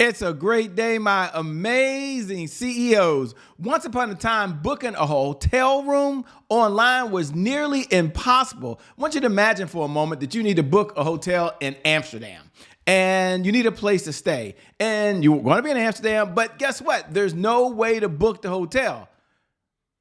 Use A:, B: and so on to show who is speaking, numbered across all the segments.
A: It's a great day, my amazing CEOs. Once upon a time, booking a hotel room online was nearly impossible. I want you to imagine for a moment that you need to book a hotel in Amsterdam and you need a place to stay. And you're going to be in Amsterdam, but guess what? There's no way to book the hotel.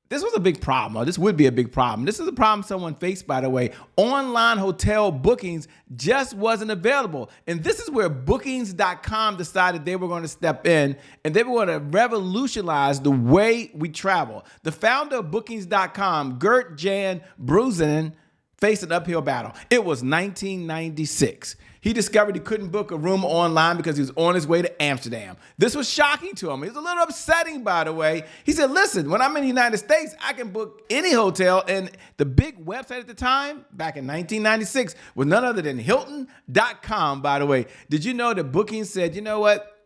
A: This was a big problem, or this would be a big problem. This is a problem someone faced, by the way. Online hotel bookings just wasn't available. And this is where Bookings.com decided they were going to step in and they were going to revolutionize the way we travel. The founder of Bookings.com, Geert-Jan Bruinsma, faced an uphill battle. It was 1996. He discovered he couldn't book a room online because he was on his way to Amsterdam. This was shocking to him. It was a little upsetting, by the way. He said, listen, when I'm in the United States, I can book any hotel. And the big website at the time, back in 1996, was none other than Hilton.com, by the way. Did you know that Booking said, you know what?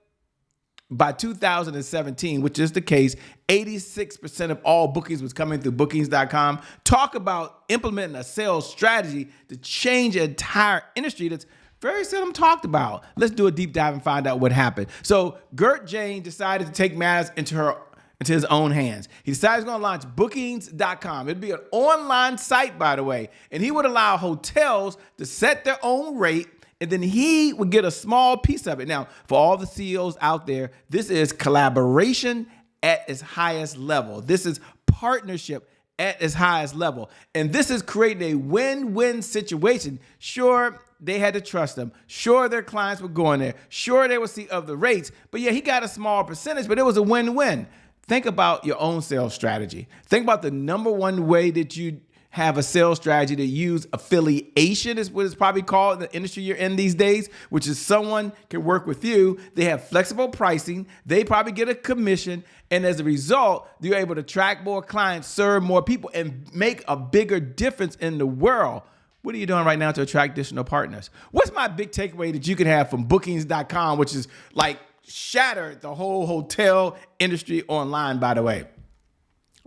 A: By 2017, which is the case, 86% of all bookings was coming through Bookings.com. Talk about implementing a sales strategy to change an entire industry that's very seldom talked about. Let's do a deep dive and find out what happened. So Geert-Jan decided to take matters into his own hands. He decided he's going to launch Bookings.com. It'd be an online site, by the way, and he would allow hotels to set their own rate, and then he would get a small piece of it. Now, for all the CEOs out there, this is collaboration at its highest level. This is partnership at its highest level. And this is creating a win-win situation. Sure, they had to trust them. Sure, their clients were going there. Sure, they would see other rates. But yeah, he got a small percentage, but it was a win-win. Think about your own sales strategy. Think about the number one way that you have a sales strategy to use affiliation, is what it's probably called in the industry you're in these days, which is someone can work with you. They have flexible pricing. They probably get a commission. And as a result, you're able to attract more clients, serve more people, and make a bigger difference in the world. What are you doing right now to attract additional partners? What's my big takeaway that you can have from Bookings.com, which is like shattered the whole hotel industry online, by the way?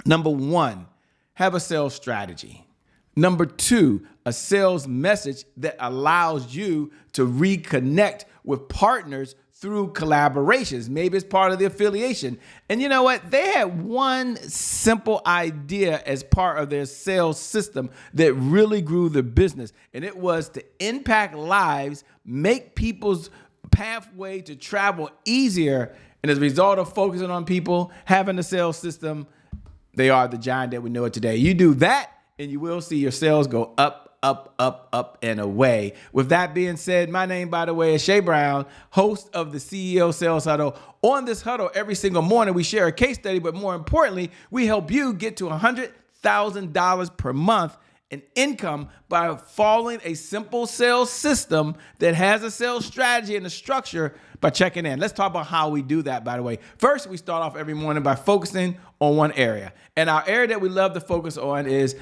A: Number one, have a sales strategy. Number two, a sales message that allows you to reconnect with partners through collaborations. Maybe it's part of the affiliation. And you know what? They had one simple idea as part of their sales system that really grew their business. And it was to impact lives, make people's pathway to travel easier. And as a result of focusing on people, having a sales system, they are the giant that we know it today. You do that, and you will see your sales go up, up, up, up, and away. With that being said, my name, by the way, is Shay Brown, host of the CEO Sales Huddle. On this huddle, every single morning, we share a case study, but more importantly, we help you get to $100,000 per month in income by following a simple sales system that has a sales strategy and a structure by checking in. Let's talk about how we do that, by the way. First, we start off every morning by focusing on one area. And our area that we love to focus on is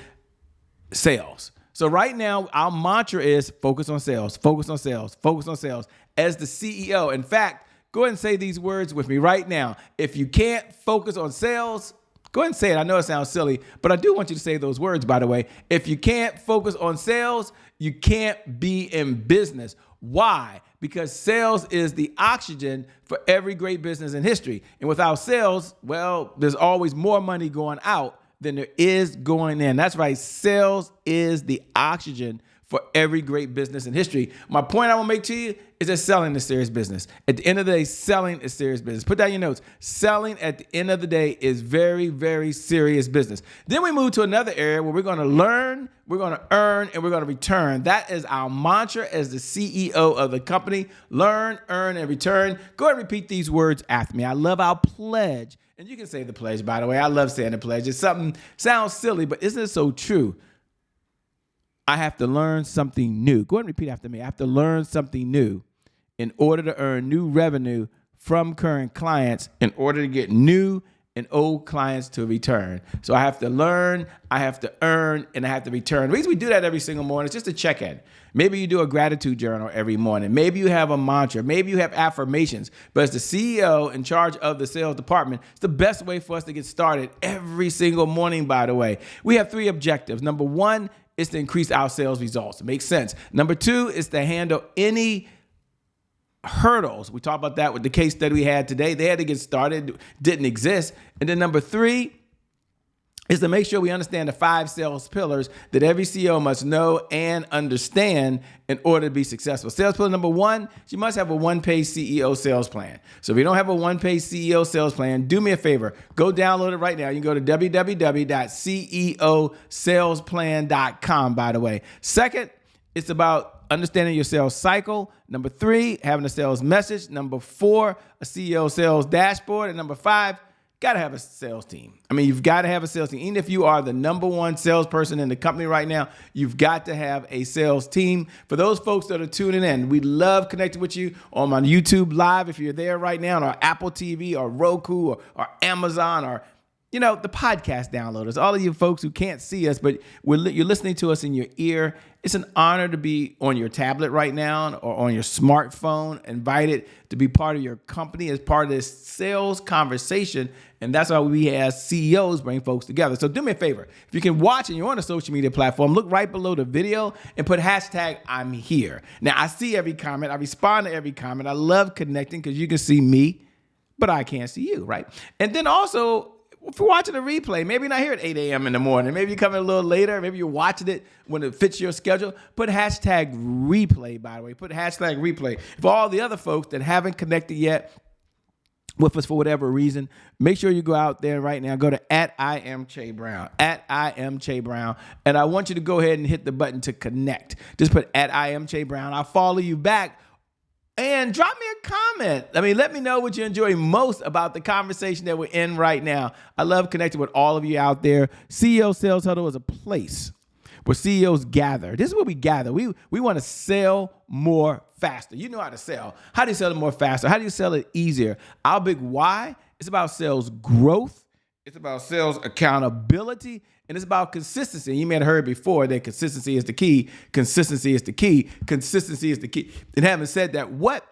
A: sales. So right now, our mantra is focus on sales, focus on sales, focus on sales. As the CEO, in fact, go ahead and say these words with me right now. If you can't focus on sales, go ahead and say it. I know it sounds silly, but I do want you to say those words, by the way. If you can't focus on sales, you can't be in business. Why? Because sales is the oxygen for every great business in history. And without sales, well, there's always more money going out than there is going in. That's right. Sales is the oxygen for every great business in history. My point I want to make to you is that selling is serious business. At the end of the day, selling is serious business. Put down your notes. Selling at the end of the day is very, very serious business. Then we move to another area where we're going to learn, we're going to earn, and we're going to return. That is our mantra as the CEO of the company. Learn, earn, and return. Go ahead and repeat these words after me. I love our pledge. And you can say the pledge, by the way. I love saying the pledge. It's something, sounds silly, but isn't it so true? I have to learn something new. Go ahead and repeat after me. I have to learn something new in order to earn new revenue from current clients in order to get new and old clients to return. So I have to learn, I have to earn, and I have to return. The reason we do that every single morning is just to check in. Maybe you do a gratitude journal every morning. Maybe you have a mantra. Maybe you have affirmations. But as the CEO in charge of the sales department, it's the best way for us to get started every single morning, by the way. We have three objectives. Number one is to increase our sales results. It makes sense. Number two is to handle any hurdles. We talked about that with the case study we had today. They had to get started, didn't exist. And then number 3 is to make sure we understand the 5 sales pillars that every CEO must know and understand in order to be successful. Sales pillar number 1, you must have a one-page CEO sales plan. So if you don't have a one-page CEO sales plan, do me a favor. Go download it right now. You can go to www.ceosalesplan.com, by the way. Second, it's about understanding your sales cycle. Number 3, having a sales message. Number 4, a CEO sales dashboard. And number 5, got to have a sales team. I mean, you've got to have a sales team. Even if you are the number 1 salesperson in the company right now, you've got to have a sales team. For those folks that are tuning in, we love connecting with you on my YouTube Live. If you're there right now, on Apple TV or Roku or Amazon or the podcast downloaders, all of you folks who can't see us, but you're listening to us in your ear. It's an honor to be on your tablet right now or on your smartphone, invited to be part of your company as part of this sales conversation. And that's how we as CEOs bring folks together. So do me a favor. If you can watch and you're on a social media platform, look right below the video and put hashtag I'm here. Now, I see every comment. I respond to every comment. I love connecting because you can see me, but I can't see you, right? And then also, if you're watching a replay, maybe you're not here at 8 a.m. in the morning. Maybe you're coming a little later. Maybe you're watching it when it fits your schedule. Put hashtag replay, by the way. Put hashtag replay. For all the other folks that haven't connected yet with us for whatever reason, make sure you go out there right now. Go to @IamCheBrown, @IamCheBrown. And I want you to go ahead and hit the button to connect. Just put @IamCheBrown. I'll follow you back. And drop me a comment. Let me know what you enjoy most about the conversation that we're in right now. I love connecting with all of you out there. CEO Sales Huddle is a place where CEOs gather. This is where we gather. We want to sell more faster. You know how to sell. How do you sell it more faster? How do you sell it easier? Our big why is about sales growth. It's about sales accountability. And it's about consistency. You may have heard before that consistency is the key. Consistency is the key. Consistency is the key. And having said that, when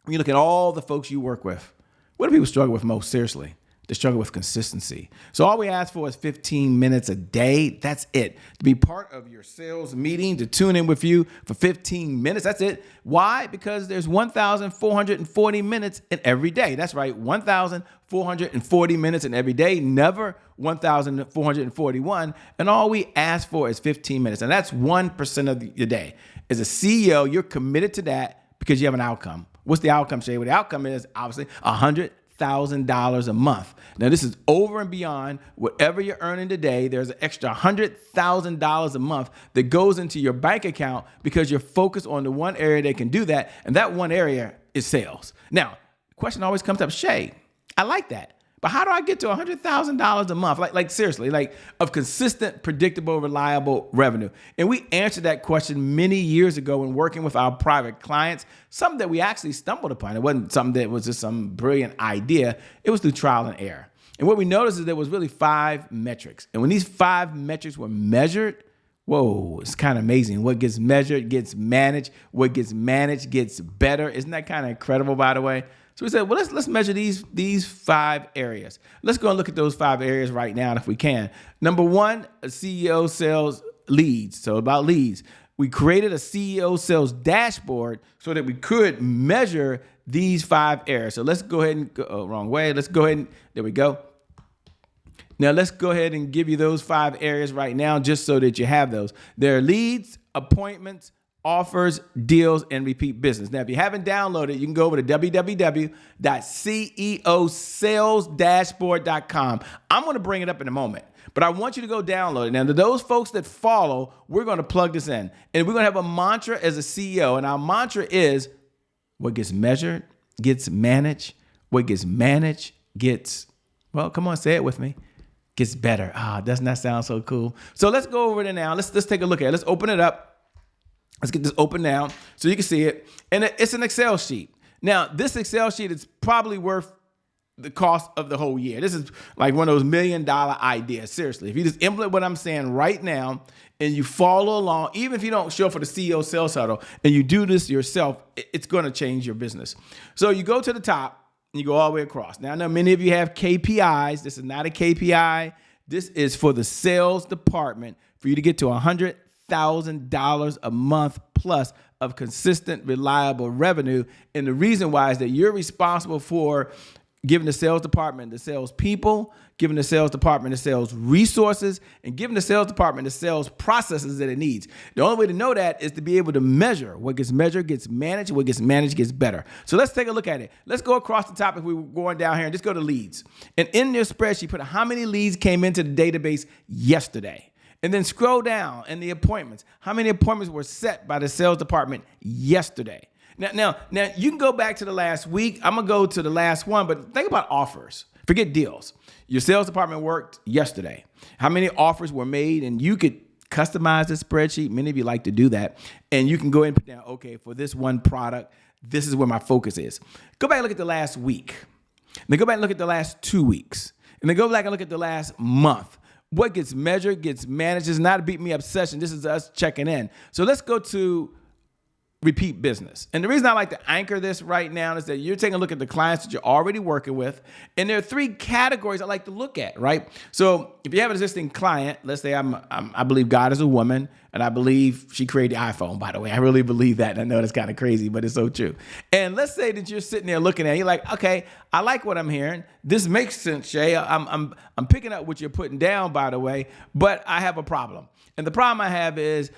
A: you look at all the folks you work with, what do people struggle with most? Seriously, they struggle with consistency. So all we ask for is 15 minutes a day. That's it. To be part of your sales meeting, to tune in with you for 15 minutes. That's it. Why? Because there's 1,440 minutes in every day. That's right. 1,440 minutes in every day. Never 1,441. And all we ask for is 15 minutes. And that's 1% of your day. As a CEO, you're committed to that because you have an outcome. What's the outcome, Shay? Well, the outcome is obviously $100,000 a month. Now, this is over and beyond whatever you're earning today. There's an extra $100,000 a month that goes into your bank account because you're focused on the one area that can do that. And that one area is sales. Now, the question always comes up, Shay, I like that. But how do I get to $100,000 a month? Like seriously, of consistent, predictable, reliable revenue? And we answered that question many years ago when working with our private clients, something that we actually stumbled upon. It wasn't something that was just some brilliant idea. It was through trial and error. And what we noticed is there was really 5 metrics. And when these 5 metrics were measured, whoa, it's kind of amazing. What gets measured gets managed. What gets managed gets better. Isn't that kind of incredible, by the way? So we said, well, let's measure these 5 areas. Let's go and look at those 5 areas right now if we can. Number 1, a CEO sales leads. So about leads. We created a CEO sales dashboard so that we could measure these 5 areas. So let's go ahead and go wrong way. Let's go ahead and there we go. Now let's go ahead and give you those 5 areas right now just so that you have those. There are leads, appointments, offers, deals, and repeat business. Now, if you haven't downloaded, you can go over to www.ceosalesdashboard.com. I'm going to bring it up in a moment, but I want you to go download it. Now, to those folks that follow, we're going to plug this in, and we're going to have a mantra as a CEO, and our mantra is what gets measured gets managed. What gets managed gets, well, come on, say it with me, gets better. Doesn't that sound so cool? So let's go over there now. Let's take a look at it. Let's open it up. Let's get this open now so you can see it. And it's an Excel sheet. Now, this Excel sheet is probably worth the cost of the whole year. This is like one of those $1 million ideas. Seriously, if you just implement what I'm saying right now and you follow along, even if you don't show up for the CEO Sales Huddle and you do this yourself, it's going to change your business. So you go to the top and you go all the way across. Now, I know many of you have KPIs. This is not a KPI. This is for the sales department for you to get to $100,000 $100,000 a month plus of consistent, reliable revenue. And the reason why is that you're responsible for giving the sales department the sales people, giving the sales department the sales resources, and giving the sales department the sales processes that it needs. The only way to know that is to be able to measure. What gets measured gets managed. What gets managed gets better. So let's take a look at it. Let's go across the top if we were going down here and just go to leads. And in your spreadsheet, put how many leads came into the database yesterday. And then scroll down in the appointments. How many appointments were set by the sales department yesterday? Now, you can go back to the last week. I'm going to go to the last one, but think about offers. Forget deals. Your sales department worked yesterday. How many offers were made? And you could customize the spreadsheet. Many of you like to do that. And you can go ahead and put down, okay, for this one product, this is where my focus is. Go back and look at the last week. Then go back and look at the last 2 weeks. And then go back and look at the last month. What gets measured gets managed. This is not a beat me up session. This is us checking in. So let's go to repeat business. And the reason I like to anchor this right now is that you're taking a look at the clients that you're already working with. And there are 3 categories I like to look at, right? So if you have an existing client, let's say I believe God is a woman, and I believe she created the iPhone, by the way. I really believe that. And I know that's kind of crazy, but it's so true. And let's say that you're sitting there looking at it, you're like, okay, I like what I'm hearing. This makes sense, Shay. I'm picking up what you're putting down, by the way, but I have a problem. And the problem I have is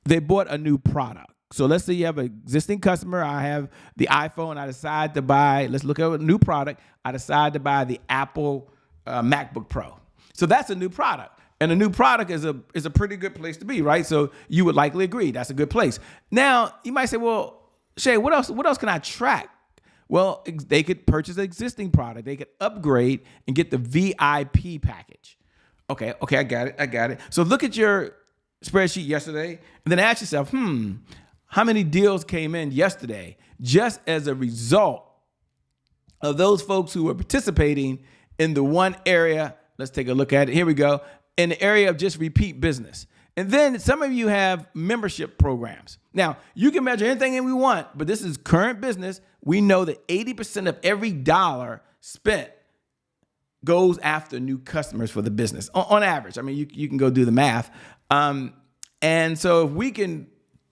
A: they bought a new product. So let's say you have an existing customer. I have the iPhone. I decide to buy, let's look at a new product. I decide to buy the Apple MacBook Pro. So that's a new product. And a new product is a pretty good place to be, right? So you would likely agree that's a good place. Now, you might say, well, Shay, what else can I track? Well, they could purchase an existing product. They could upgrade and get the VIP package. Okay, I got it. So look at your spreadsheet yesterday, and then ask yourself, how many deals came in yesterday just as a result of those folks who were participating in the one area? Let's take a look at it. Here we go. In the area of just repeat business. And then some of you have membership programs. Now, you can measure anything we want, but this is current business. We know that 80% of every dollar spent goes after new customers for the business on average. I mean, you can go do the math. And so if we can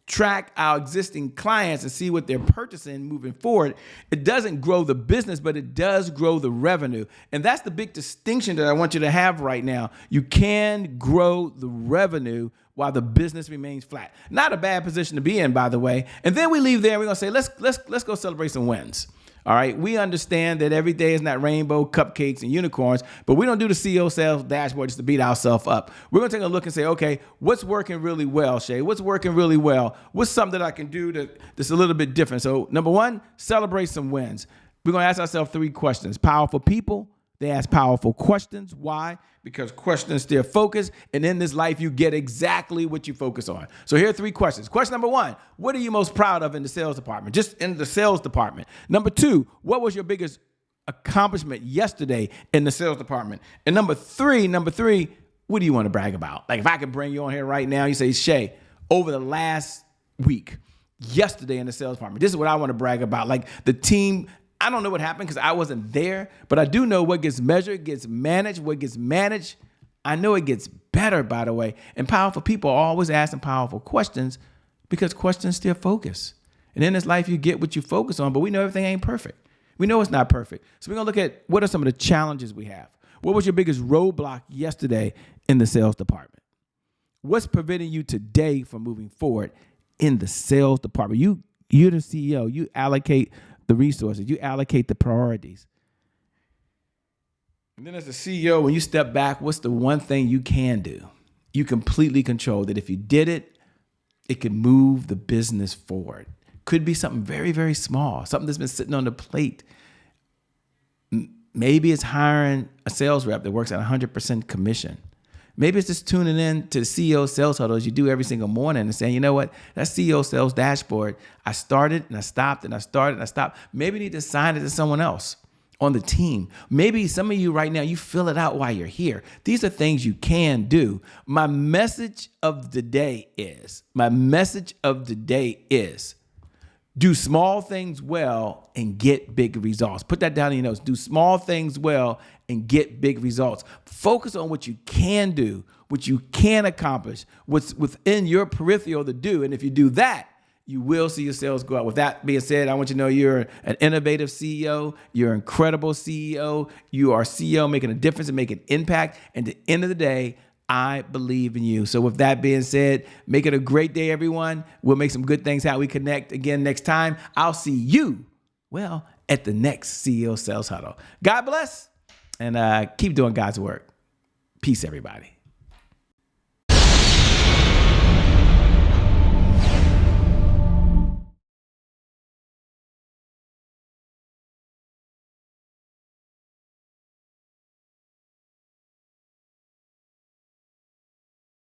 A: track our existing clients and see what they're purchasing moving forward, it doesn't grow the business, but it does grow the revenue. And that's the big distinction that I want you to have right now. You can grow the revenue while the business remains flat. Not a bad position to be in, by the way. And then we leave there and we're gonna say, let's go celebrate some wins. All right, we understand that every day is not rainbow, cupcakes, and unicorns, but we don't do the CEO sales dashboard just to beat ourselves up. We're going to take a look and say, okay, what's working really well, Shay? What's working really well? What's something that I can do that's a little bit different? So number 1, celebrate some wins. We're going to ask ourselves 3 questions. Powerful people, they ask powerful questions. Why? Because questions steer focus, and in this life, you get exactly what you focus on. So here are 3 questions. Question number 1, what are you most proud of in the sales department? Just in the sales department. Number 2, what was your biggest accomplishment yesterday in the sales department? And number three, what do you want to brag about? Like if I could bring you on here right now, you say, Shay, over the last week, yesterday in the sales department, this is what I want to brag about. Like the team, I don't know what happened because I wasn't there, but I do know what gets measured gets managed. What gets managed, I know it gets better, by the way. And powerful people are always asking powerful questions because questions steer focus. And in this life, you get what you focus on, but we know everything ain't perfect. We know it's not perfect. So we're going to look at what are some of the challenges we have. What was your biggest roadblock yesterday in the sales department? What's preventing you today from moving forward in the sales department? You're the CEO. You allocate the resources. You allocate the priorities. And then as a CEO, when you step back, what's the one thing you can do? You completely control that if you did it, it could move the business forward. Could be something very, very small, something that's been sitting on the plate. Maybe it's hiring a sales rep that works at 100% commission. Maybe it's just tuning in to the CEO sales huddle as you do every single morning and saying, you know what, that CEO sales dashboard, I started and I stopped and I started and I stopped. Maybe you need to assign it to someone else on the team. Maybe some of you right now, you fill it out while you're here. These are things you can do. My message of the day is, do small things well and get big results. Put that down in your notes. Do small things well and get big results. Focus on what you can do what you can accomplish, what's within your peripheral to do. And if you do that, you will see your sales go up. With that being said, I want you to know you're an innovative CEO. You're an incredible CEO. You are a CEO making a difference and making impact. And at the end of the day, I believe in you. So with that being said, make it a great day, everyone. We'll make some good things how we connect again next time. I'll see you, well, at the next CEO Sales Huddle. God bless, and keep doing God's work. Peace, everybody.